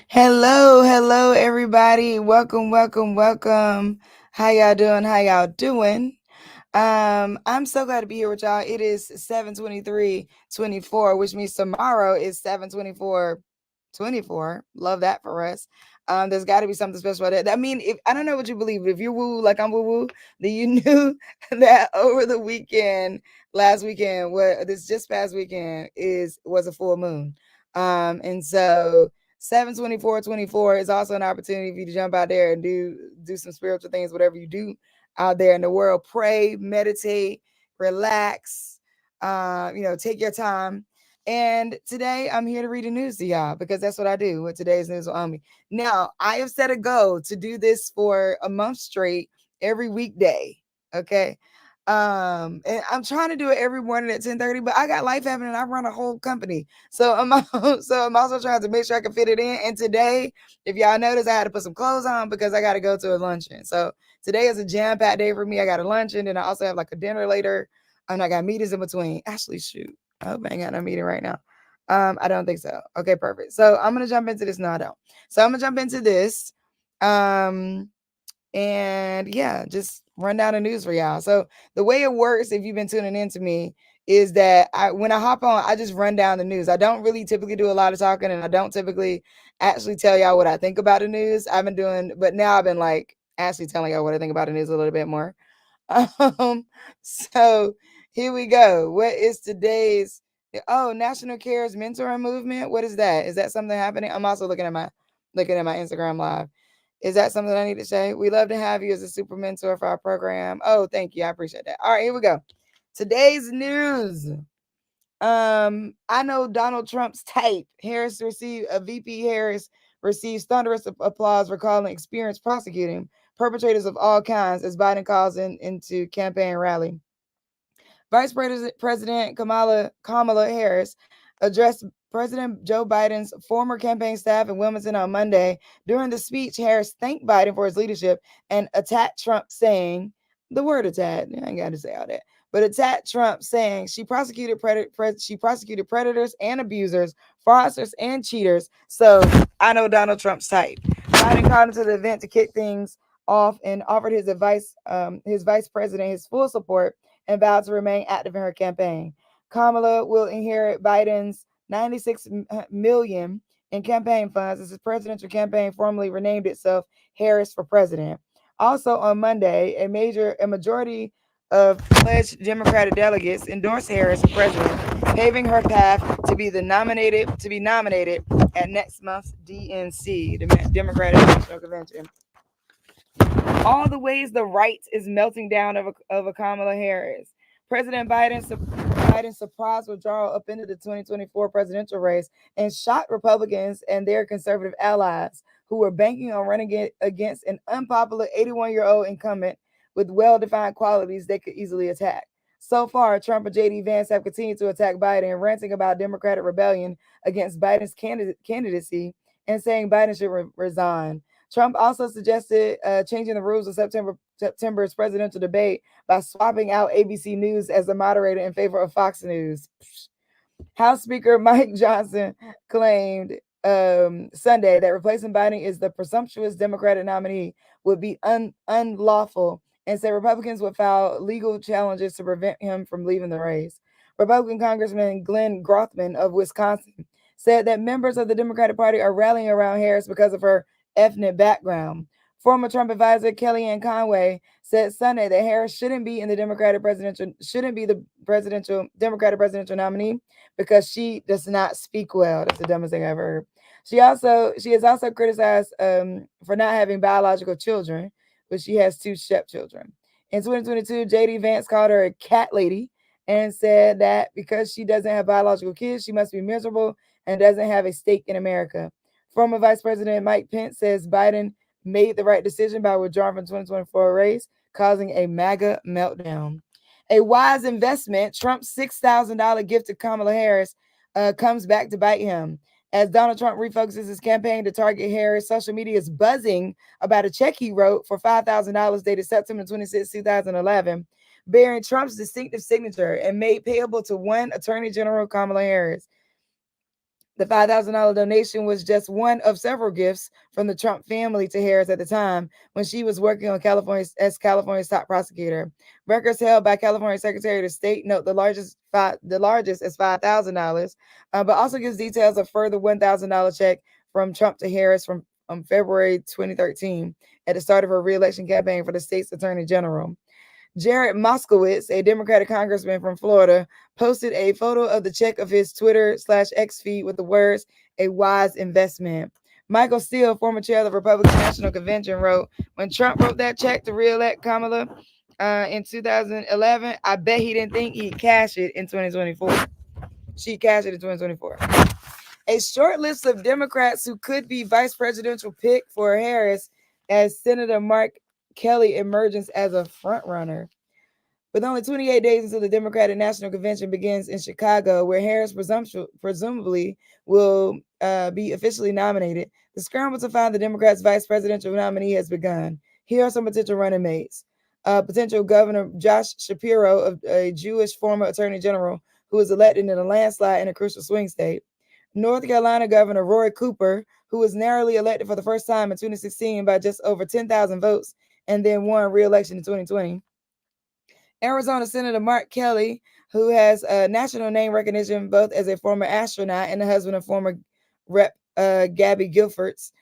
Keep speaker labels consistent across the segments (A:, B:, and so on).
A: Hello, everybody. Welcome. How y'all doing? I'm so glad to be here with y'all. It is 7/23/24, which means tomorrow is 7/24/24. Love that for us. There's got to be something special about that. I mean, if I don't know what you believe, but if you're woo like I'm woo woo, then you knew that over the weekend, last weekend, what this just past weekend was a full moon. And so 7/24/24 is also an opportunity for you to jump out there and do some spiritual things, whatever you do out there in the world. Pray, meditate, relax, take your time. And today I'm here to read the news to y'all because that's what I do with today's news on me. Now, I have set a goal to do this for a month straight every weekday. Okay. And I'm trying to do it every morning at 10:30, but I got life happening. I run a whole company. So I'm also trying to make sure I can fit it in. And today, if y'all notice, I had to put some clothes on because I got to go to a luncheon. So today is a jam-packed day for me. I got a luncheon and I also have like a dinner later. And I got meetings in between. Actually, shoot. I hope I ain't got no meeting right now. I don't think so. Okay, perfect. So I'm gonna jump into this. No, I don't. So I'm gonna jump into this. Um, and yeah, just run down the news for y'all. So the way it works, if you've been tuning in to me, is that when I hop on, I just run down the news. I don't really typically do a lot of talking, and I don't typically actually tell y'all what I think about the news. I've been doing, but now I've been like actually telling y'all what I think about the news a little bit more. So here we go. What is today's National Cares Mentoring Movement? What is that? Is that something happening? I'm also looking at my Instagram live. Is that something I need to say? We love to have you as a super mentor for our program. Oh, thank you. I appreciate that. All right, here we go. Today's news. I know Donald Trump's type. VP Harris receives thunderous applause for calling experienced prosecuting perpetrators of all kinds as Biden calls into campaign rally. Vice President Kamala Harris addressed President Joe Biden's former campaign staff in Wilmington on Monday. During the speech, Harris thanked Biden for his leadership and attacked Trump, saying the word attack. I ain't got to say all that, but attacked Trump, saying she prosecuted predators and abusers, fraudsters and cheaters. So I know Donald Trump's type. Biden called him to the event to kick things off and offered his vice president his full support and vowed to remain active in her campaign. Kamala will inherit Biden's 96 million in campaign funds as his presidential campaign formally renamed itself Harris for President. Also on Monday, a majority of pledged Democratic delegates endorsed Harris for president, paving her path to be nominated at next month's DNC, the Democratic National Convention. All the ways the right is melting down over Kamala Harris. Biden's surprise withdrawal up into the 2024 presidential race and shocked Republicans and their conservative allies who were banking on running against an unpopular 81-year-old incumbent with well-defined qualities they could easily attack. So far, Trump and J.D. Vance have continued to attack Biden, ranting about Democratic rebellion against Biden's candidacy and saying Biden should resign. Trump also suggested changing the rules of September's presidential debate by swapping out ABC News as the moderator in favor of Fox News. House Speaker Mike Johnson claimed Sunday that replacing Biden as the presumptuous Democratic nominee would be unlawful and said Republicans would file legal challenges to prevent him from leaving the race. Republican Congressman Glenn Grothman of Wisconsin said that members of the Democratic Party are rallying around Harris because of her ethnic background. Former Trump advisor Kellyanne Conway said Sunday that Harris shouldn't be the Democratic presidential nominee because she does not speak well. That's the dumbest thing I've ever heard. She is also criticized for not having biological children, but she has two stepchildren. In 2022, JD Vance called her a cat lady and said that because she doesn't have biological kids, she must be miserable and doesn't have a stake in America. Former Vice President Mike Pence says Biden made the right decision by withdrawing from 2024 race, causing a MAGA meltdown. A wise investment, Trump's $6,000 gift to Kamala Harris comes back to bite him. As Donald Trump refocuses his campaign to target Harris, social media is buzzing about a check he wrote for $5,000 dated September 26, 2011, bearing Trump's distinctive signature and made payable to one Attorney General Kamala Harris. The $5,000 donation was just one of several gifts from the Trump family to Harris at the time when she was working on California's top prosecutor. Records held by California Secretary of State note the largest is $5,000, but also gives details of further $1,000 check from Trump to Harris from February 2013 at the start of her reelection campaign for the state's attorney general. Jared Moskowitz, a Democratic congressman from Florida, posted a photo of the check of his Twitter/X feed with the words, "a wise investment." Michael Steele, former chair of the Republican National Convention, wrote, "When Trump wrote that check to reelect Kamala in 2011, I bet he didn't think he'd cash it in 2024. She cashed it in 2024. A short list of Democrats who could be vice presidential pick for Harris as Senator Mark Kelly emerges as a frontrunner. With only 28 days until the Democratic National Convention begins in Chicago, where Harris presumably will be officially nominated, the scramble to find the Democrats' vice presidential nominee has begun. Here are some potential running mates. Potential Governor Josh Shapiro, a Jewish former attorney general who was elected in a landslide in a crucial swing state. North Carolina Governor Roy Cooper, who was narrowly elected for the first time in 2016 by just over 10,000 votes and then won re-election in 2020. Arizona Senator Mark Kelly, who has national name recognition both as a former astronaut and the husband of former Rep. Gabby Giffords.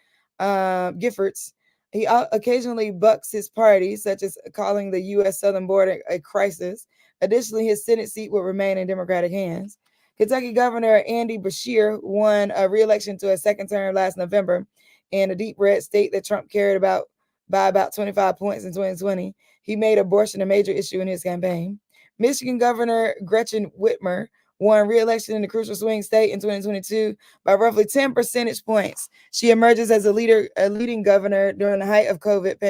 A: He occasionally bucks his party, such as calling the U.S. southern border a crisis. Additionally, his Senate seat will remain in Democratic hands. Kentucky Governor Andy Beshear won a re-election to a second term last November in a deep red state that Trump carried about by about 25 points in 2020. He made abortion a major issue in his campaign. Michigan Governor Gretchen Whitmer won re-election in the crucial swing state in 2022 by roughly 10 percentage points. She emerges as a leading governor during the height of the COVID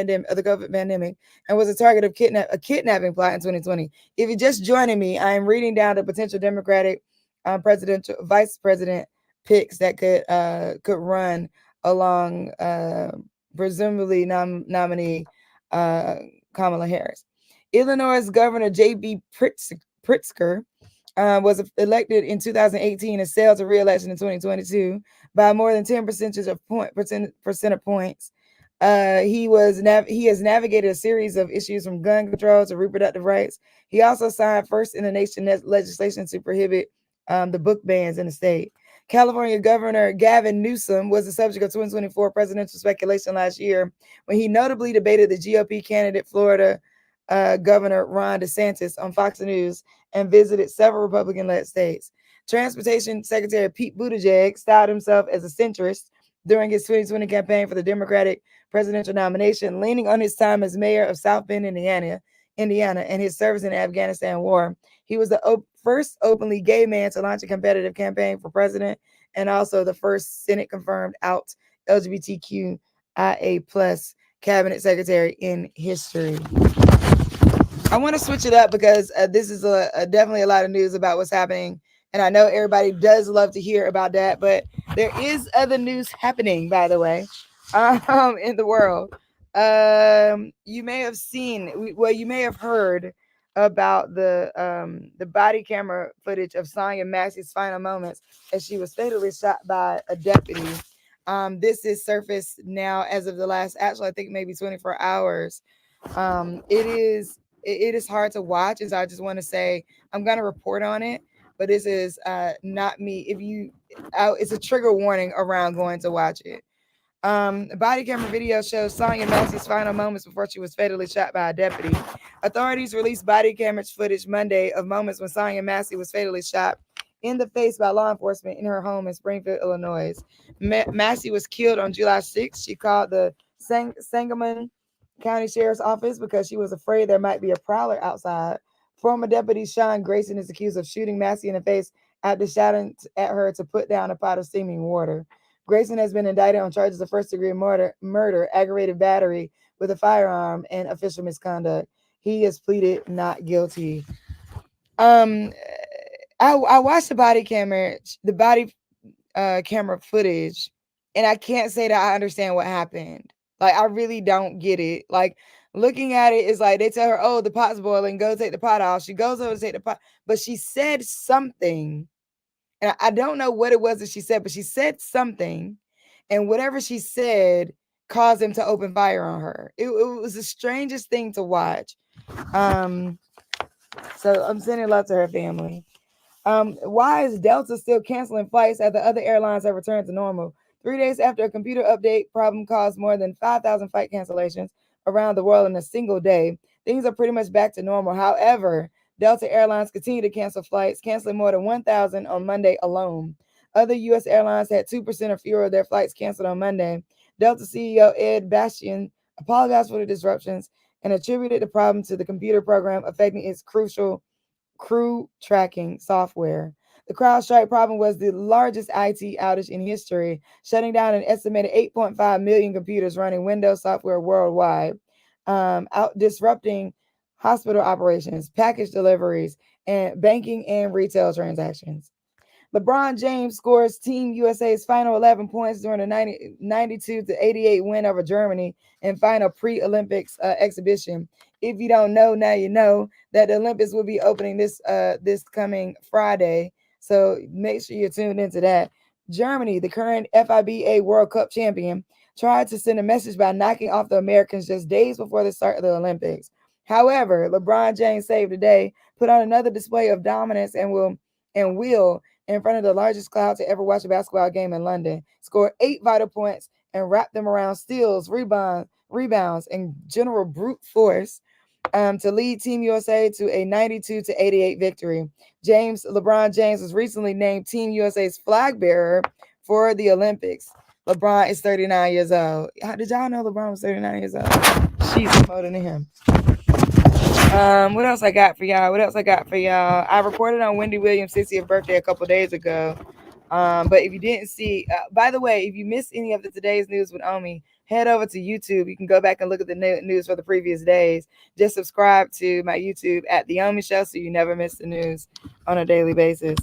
A: pandemic, and was a target of a kidnapping plot in 2020. If you're just joining me, I am reading down the potential Democratic presidential vice president picks that could run along presumably nominee Kamala Harris. Illinois Governor J.B. Pritzker was elected in 2018 and sailed to re-election in 2022 by more than 10 percent points. He has navigated a series of issues from gun control to reproductive rights. He also signed first in the nation legislation to prohibit the book bans in the state. California Governor Gavin Newsom was the subject of 2024 presidential speculation last year when he notably debated the GOP candidate Florida Governor Ron DeSantis on Fox News and visited several Republican-led states. Transportation Secretary Pete Buttigieg styled himself as a centrist during his 2020 campaign for the Democratic presidential nomination, leaning on his time as mayor of South Bend, Indiana, and his service in the Afghanistan war. He was the first openly gay man to launch a competitive campaign for president, and also the first Senate-confirmed out LGBTQIA plus cabinet secretary in history. I want to switch it up because this is definitely a lot of news about what's happening. And I know everybody does love to hear about that, but there is other news happening, by the way, in the world. You may have you may have heard about the body camera footage of Sonya Massey's final moments as she was fatally shot by a deputy. This is surfaced now as of the last, actually, I think maybe 24 hours. It is hard to watch, and so I just want to say I'm going to report on it, but this is not me. It's a trigger warning around going to watch it. Body camera video shows Sonya Massey's final moments before she was fatally shot by a deputy. Authorities released body camera footage Monday of moments when Sonya Massey was fatally shot in the face by law enforcement in her home in Springfield, Illinois. Massey was killed on July 6th. She called the Sangamon County Sheriff's Office because she was afraid there might be a prowler outside. Former Deputy Sean Grayson is accused of shooting Massey in the face after shouting at her to put down a pot of steaming water. Grayson has been indicted on charges of first-degree murder, aggravated battery with a firearm, and official misconduct. He has pleaded not guilty. I watched the body camera footage, and I can't say that I understand what happened. Like, I really don't get it. Like, looking at it is like they tell her, "Oh, the pot's boiling. Go take the pot off." She goes over to take the pot, but she said something And I don't know what it was that she said, but she said something, and whatever she said caused them to open fire on her. It was the strangest thing to watch. Um, so I'm sending love to her family. Why is Delta still canceling flights as the other airlines have returned to normal? 3 days after a computer update problem caused more than 5,000 flight cancellations around the world in a single day, things are pretty much back to normal. However, Delta Airlines continue to cancel flights, canceling more than 1,000 on Monday alone. Other U.S. airlines had 2% or fewer of their flights canceled on Monday. Delta CEO Ed Bastian apologized for the disruptions and attributed the problem to the computer program affecting its crucial crew tracking software. The CrowdStrike problem was the largest IT outage in history, shutting down an estimated 8.5 million computers running Windows software worldwide, out disrupting hospital operations, package deliveries, and banking and retail transactions. LeBron James scores Team USA's final 11 points during the 92 to 88 win over Germany in final pre-Olympics exhibition. If you don't know, now you know that the Olympics will be opening this coming Friday. So make sure you're tuned into that. Germany, the current FIBA World Cup champion, tried to send a message by knocking off the Americans just days before the start of the Olympics. However, LeBron James saved the day, put on another display of dominance, and will in front of the largest crowd to ever watch a basketball game in London, scored 8 vital points, and wrapped them around steals, rebounds, and general brute force to lead Team USA to a 92 to 88 victory. LeBron James was recently named Team USA's flag bearer for the Olympics. LeBron is 39 years old. Did y'all know LeBron was 39 years old? She's older than him. What else I got for y'all? What else I got for y'all? I reported on Wendy Williams' 60th birthday a couple days ago. But if you didn't see, by the way, if you missed any of the today's news with Omi, head over to YouTube. You can go back and look at the news for the previous days. Just subscribe to my YouTube at The Omi Show so you never miss the news on a daily basis.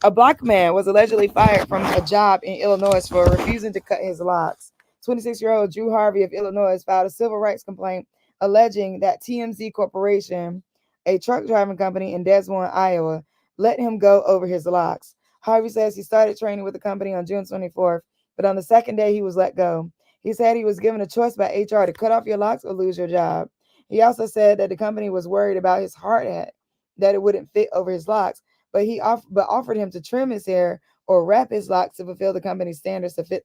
A: A black man was allegedly fired from a job in Illinois for refusing to cut his locks. 26-year-old Drew Harvey of Illinois filed a civil rights complaint alleging that TMZ Corporation, a truck driving company in Des Moines, Iowa, let him go over his locks. Harvey says he started training with the company on June 24th, but on the second day he was let go. He said he was given a choice by HR to cut off your locks or lose your job. He also said that the company was worried about his hard hat, that it wouldn't fit over his locks, but offered him to trim his hair or wrap his locks to fulfill the company's standards to fit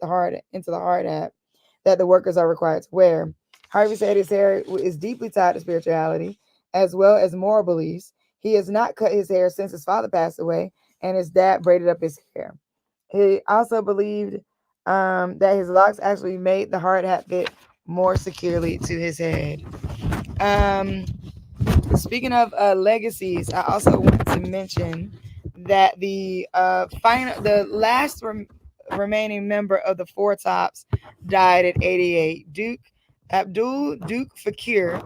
A: into the hard hat that the workers are required to wear. Harvey said his hair is deeply tied to spirituality as well as moral beliefs. He has not cut his hair since his father passed away, and his dad braided up his hair. He also believed that his locks actually made the hard hat fit more securely to his head. Um, Speaking of legacies, I also want to mention that the last remaining member of the Four Tops died at 88. Duke Fakir.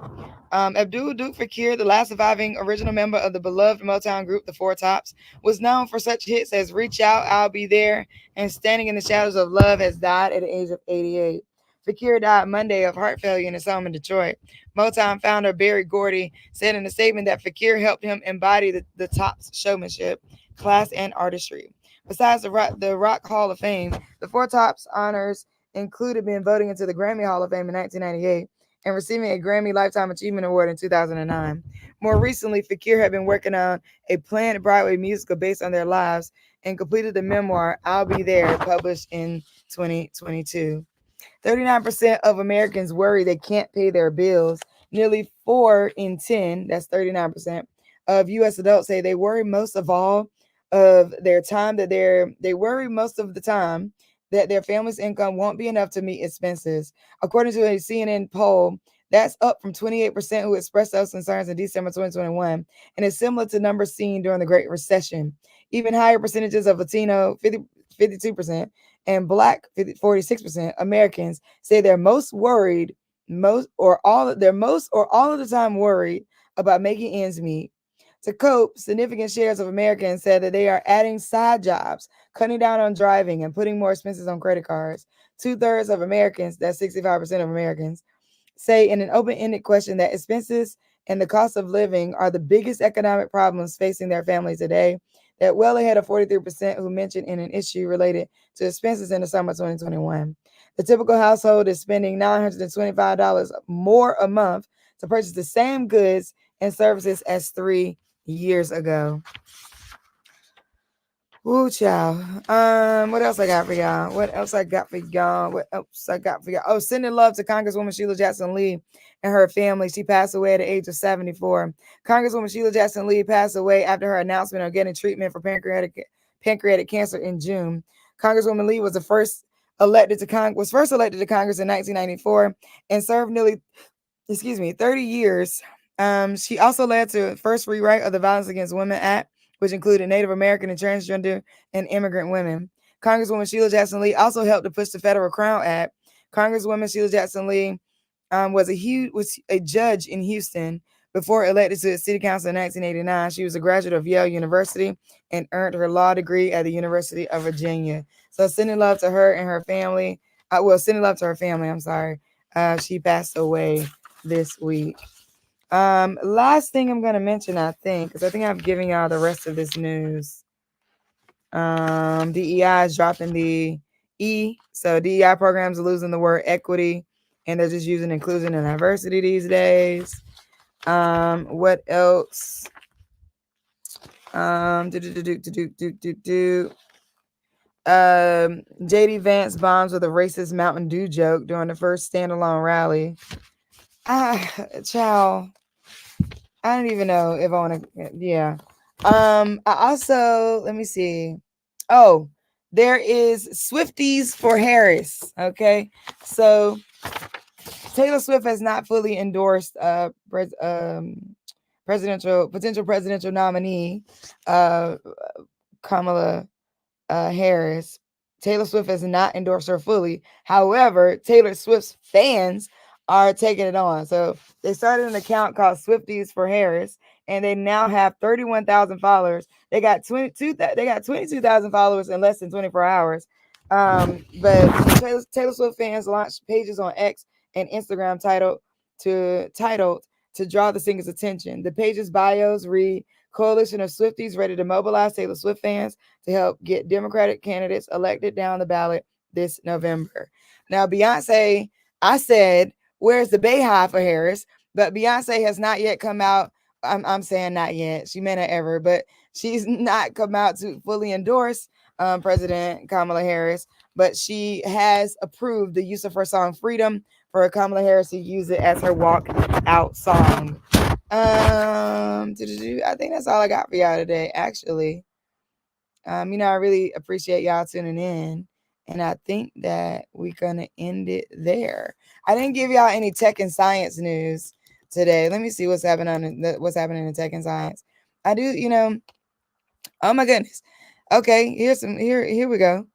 A: Abdul Duke Fakir, the last surviving original member of the beloved Motown group, the Four Tops, was known for such hits as Reach Out, I'll Be There, and Standing in the Shadows of Love, has died at the age of 88. Fakir died Monday of heart failure in his home in Detroit. Motown founder Berry Gordy said in a statement that Fakir helped him embody the Tops' showmanship, class, and artistry. Besides the Rock Hall of Fame, the Four Tops honors included being voted into the Grammy Hall of Fame in 1998 and receiving a Grammy Lifetime Achievement Award in 2009. More recently, Fakir had been working on a planned Broadway musical based on their lives and completed the memoir I'll Be There, published in 2022. 39% of Americans worry they can't pay their bills. Nearly 4 in 10, that's 39%, of US adults say they worry most of all of their time that they worry most of the time that their family's income won't be enough to meet expenses. According to a CNN poll, that's up from 28% who expressed those concerns in December 2021 and is similar to numbers seen during the Great Recession. Even higher percentages of Latino, 52%, and Black, 46% Americans say they're most worried, most or all of the time worried about making ends meet. To cope, significant shares of Americans said that they are adding side jobs, cutting down on driving, and putting more expenses on credit cards. Two-thirds of Americans, that's 65% of Americans, say in an open-ended question that expenses and the cost of living are the biggest economic problems facing their families today. that well ahead of 43% who mentioned in an issue related to expenses in the summer 2021. The typical household is spending $925 more a month to purchase the same goods and services as 3 years ago. Woo, child. What else I got for y'all? Oh, sending love to Congresswoman Sheila Jackson Lee and her family. She passed away at the age of 74. Congresswoman Sheila Jackson Lee passed away after her announcement of getting treatment for pancreatic cancer in June. Congresswoman Lee was first elected to Congress in 1994 and served nearly 30 years. She also led to the first rewrite of the Violence Against Women Act, which included Native American and transgender and immigrant women. Congresswoman Sheila Jackson Lee also helped to push the Federal Crown Act. Congresswoman Sheila Jackson Lee was a judge in Houston before elected to the city council in 1989. She was a graduate of Yale University and earned her law degree at the University of Virginia. So sending love to her and her family. Sending love to her family. I'm sorry. She passed away this week. Last thing I'm gonna mention, I think, because I think I'm giving y'all the rest of this news. DEI is dropping the E, so DEI programs are losing the word equity, and they're just using inclusion and diversity these days. What else? JD Vance bombs with a racist Mountain Dew joke during the first standalone rally. Child, I don't even know if I want to. Yeah. I also, let me see. Oh, there is Swifties for Harris. Okay, so Taylor Swift has not fully endorsed potential presidential nominee Kamala Harris. Taylor Swift has not endorsed her fully. However, Taylor Swift's fans are taking it on. So they started an account called Swifties for Harris, and they now have 31,000 followers. They got 22,000 followers in less than 24 hours. But Taylor Swift fans launched pages on X and Instagram titled to draw the singer's attention. The page's bios read Coalition of Swifties ready to mobilize Taylor Swift fans to help get Democratic candidates elected down the ballot this November. Now, Beyonce, I said, where's the Bayhive for Harris? But Beyonce has not yet come out. I'm saying not yet. She may not ever, but she's not come out to fully endorse President Kamala Harris. But she has approved the use of her song Freedom for Kamala Harris to use it as her walk out song. I think that's all I got for y'all today, actually. I really appreciate y'all tuning in. And I think that we're gonna end it there. I didn't give y'all any tech and science news today. Let me see what's happening in tech and science. I do, oh my goodness. Okay, here we go.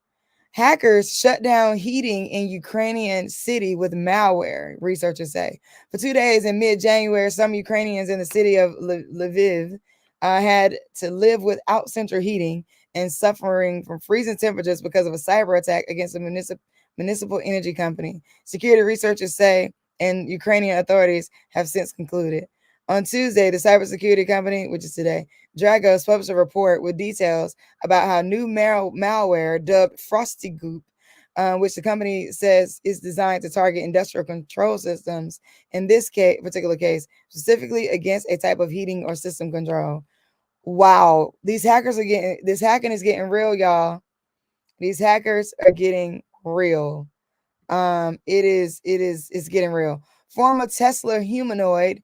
A: Hackers shut down heating in Ukrainian city with malware, researchers say. For 2 days in mid-January, some Ukrainians in the city of Lviv had to live without central heating and suffering from freezing temperatures because of a cyber attack against a municipal energy company. Security researchers say, and Ukrainian authorities have since concluded. On Tuesday, the cybersecurity company, which is today, Dragos, published a report with details about how new malware dubbed Frosty Goop, which the company says is designed to target industrial control systems, in this particular case, specifically against a type of heating or system control. Wow, this hacking is getting real, y'all. These hackers are getting real. It's getting real. Former Tesla humanoid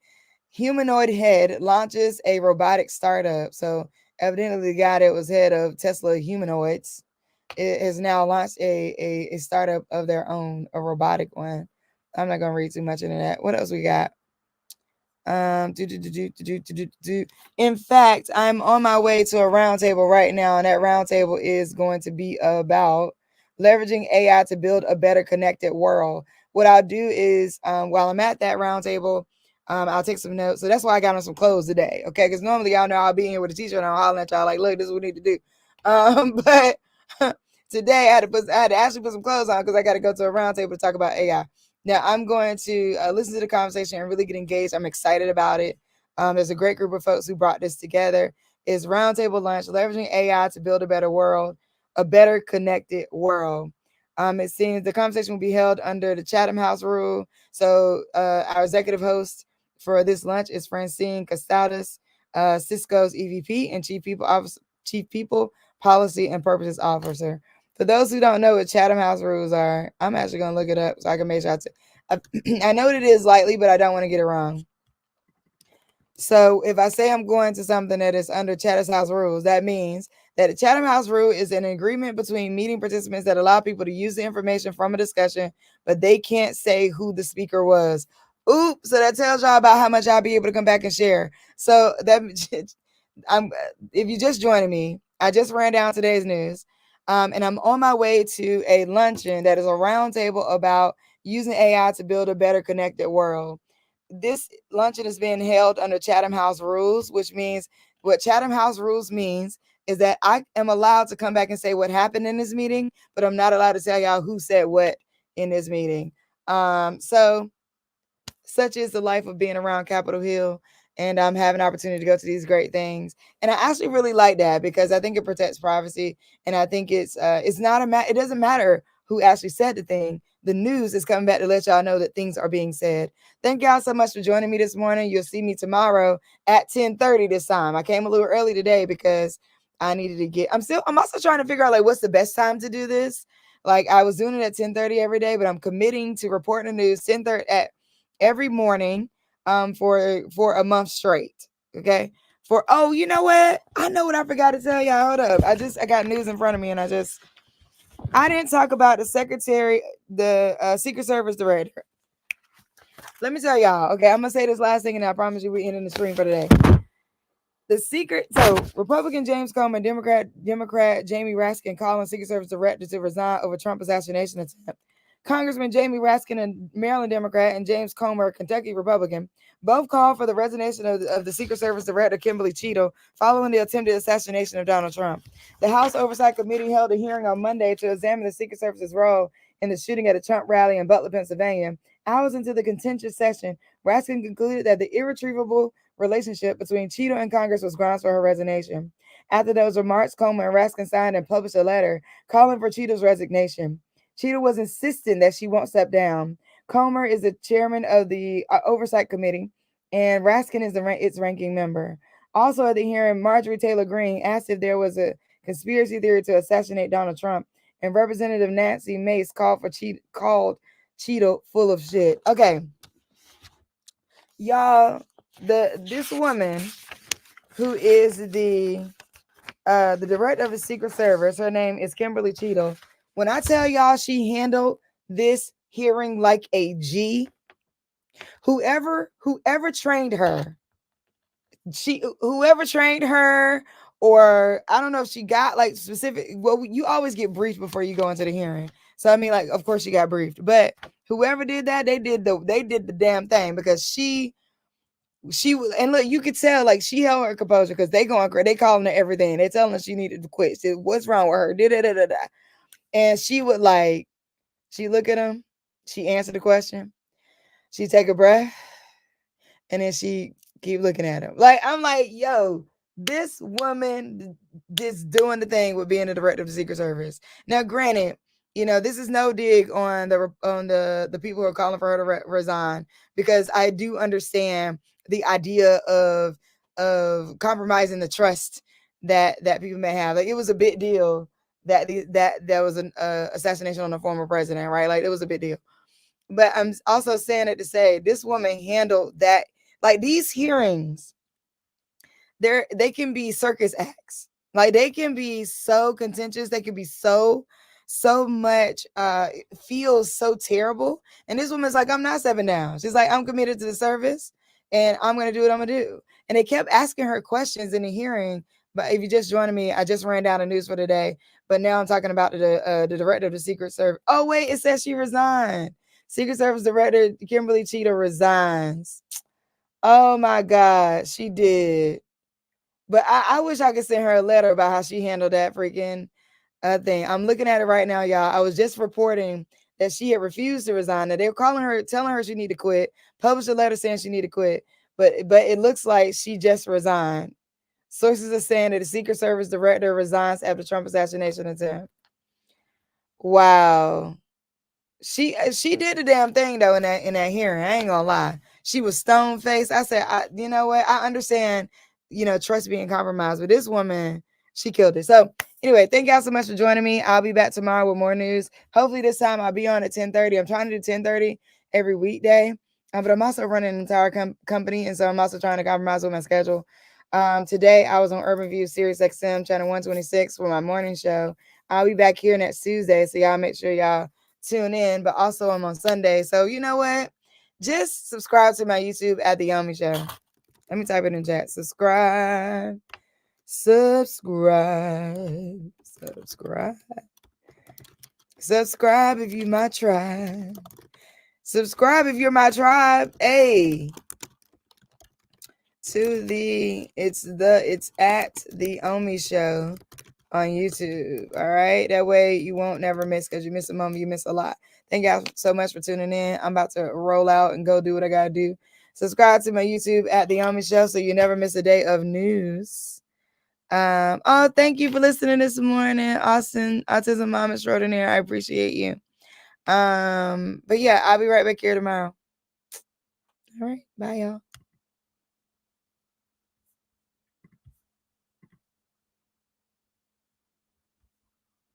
A: head launches a robotic startup. So evidently the guy that was head of Tesla humanoids has now launched a startup of their own, a robotic one. I'm not gonna read too much into that. What else we got? In fact, I'm on my way to a roundtable right now, and that roundtable is going to be about leveraging AI to build a better connected world. What I'll do is, while I'm at that roundtable, I'll take some notes. So that's why I got on some clothes today, okay? Because normally y'all know I'll be in here with a t-shirt and I'm hollering at y'all like, look, this is what we need to do. But today I had to actually put some clothes on because I got to go to a roundtable to talk about AI. Now, I'm going to listen to the conversation and really get engaged. I'm excited about it. There's a great group of folks who brought this together. is Roundtable Lunch, leveraging AI to build a better world, a better connected world. It seems the conversation will be held under the Chatham House rule. So our executive host for this lunch is Francine Costadis, Cisco's EVP and Chief People Policy and Purposes Officer. For those who don't know what Chatham House rules are, I'm actually going to look it up so I can make sure I know what it is lightly, but I don't want to get it wrong. So if I say I'm going to something that is under Chatham House rules, that means that the Chatham House rule is an agreement between meeting participants that allow people to use the information from a discussion, but they can't say who the speaker was. Oops! So that tells y'all about how much I'll be able to come back and share. So that I'm if you just joining me, I just ran down today's news, and I'm on my way to a luncheon that is a roundtable about using AI to build a better connected world. This luncheon is being held under Chatham House rules, which means what Chatham House rules means is that I am allowed to come back and say what happened in this meeting, but I'm not allowed to tell y'all who said what in this meeting. So such is the life of being around Capitol Hill, and I'm having an opportunity to go to these great things. And I actually really like that because I think it protects privacy, and I think it's not it doesn't matter who actually said the thing. The news is coming back to let y'all know that things are being said. Thank y'all so much for joining me this morning. You'll see me tomorrow at 10:30 this time. I came a little early today because I needed to get. I'm also trying to figure out like what's the best time to do this. Like I was doing it at 10:30 every day, but I'm committing to reporting the news 10:30 at every morning for a month straight. Okay. For you know what? I know what I forgot to tell y'all. Hold up. I got news in front of me and I didn't talk about the secretary, the Secret Service director. Let me tell y'all. Okay, I'm gonna say this last thing and I promise you we ending the stream for today. Republican James Comey, Democrat Jamie Raskin calling Secret Service director to resign over Trump assassination attempt. Congressman Jamie Raskin, a Maryland Democrat, and James Comer, a Kentucky Republican, both called for the resignation of the Secret Service Director Kimberly Cheeto following the attempted assassination of Donald Trump. The House Oversight Committee held a hearing on Monday to examine the Secret Service's role in the shooting at a Trump rally in Butler, Pennsylvania. Hours into the contentious session, Raskin concluded that the irretrievable relationship between Cheeto and Congress was grounds for her resignation. After those remarks, Comer and Raskin signed and published a letter calling for Cheeto's resignation. Cheeto was insisting that she won't step down. Comer is the chairman of the Oversight Committee, and Raskin is its ranking member. Also at the hearing, Marjorie Taylor Greene asked if there was a conspiracy theory to assassinate Donald Trump, and Representative Nancy Mace called Cheeto full of shit. Okay, y'all, this woman who is the director of the Secret Service, her name is Kimberly Cheeto. When I tell y'all she handled this hearing like a G, whoever trained her, whoever trained her, or I don't know if she got like specific. Well, you always get briefed before you go into the hearing. So I mean, like, of course she got briefed, but whoever did that, they did the damn thing because she was, and look, you could tell like she held her composure because they calling her everything. They telling her she needed to quit. Said, what's wrong with her? Da. And she would like, she look at him, she answer the question, she take a breath, and then she keep looking at him. Like I'm like, yo, this woman just doing the thing with being the director of the Secret Service. Now, granted, this is no dig on the people who are calling for her to resign because I do understand the idea of compromising the trust that people may have. Like it was a big deal that that was an assassination on a former president, right? Like it was a big deal. But I'm also saying it to say this woman handled that. Like these hearings, they can be circus acts. Like they can be so contentious. They can be so much feels so terrible. And this woman's like, I'm not stepping down. She's like, I'm committed to the service and I'm gonna do what I'm gonna do. And they kept asking her questions in the hearing. But if you just joined me, I just ran down the news for today. But now I'm talking about the director of the Secret Service. Oh wait, it says she resigned. Secret Service Director Kimberly Cheeto resigns. Oh my God, she did. But I wish I could send her a letter about how she handled that freaking thing. I'm looking at it right now, y'all. I was just reporting that she had refused to resign. That they were calling her, telling her she need to quit. Published a letter saying she need to quit. But it looks like she just resigned. Sources are saying that the Secret Service director resigns after Trump assassination attempt. Wow. She did the damn thing though in that hearing. I ain't gonna lie. She was stone faced. I said, you know what? I understand, trust being compromised, but this woman, she killed it. So anyway, thank y'all so much for joining me. I'll be back tomorrow with more news. Hopefully this time I'll be on at 10:30. I'm trying to do 10:30 every weekday. But I'm also running an entire company, and so I'm also trying to compromise with my schedule. Today I was on Urban View Sirius XM channel 126 for my morning show. I'll be back here next Tuesday, so y'all make sure y'all tune in, but also I'm on Sunday. So you know what? Just subscribe to my YouTube at The Omi Show. Let me type it in chat. Subscribe. Subscribe. Subscribe. Subscribe if you my tribe. Subscribe if you're my tribe. Hey. It's at The Omi Show on YouTube. All right. That way you won't never miss, because you miss a moment, you miss a lot. Thank y'all so much for tuning in. I'm about to roll out and go do what I gotta do. Subscribe to my YouTube at The Omi Show so you never miss a day of news. Thank you for listening this morning, Austin, Autism Mom Extraordinaire. I appreciate you. But yeah, I'll be right back here tomorrow. All right, bye y'all.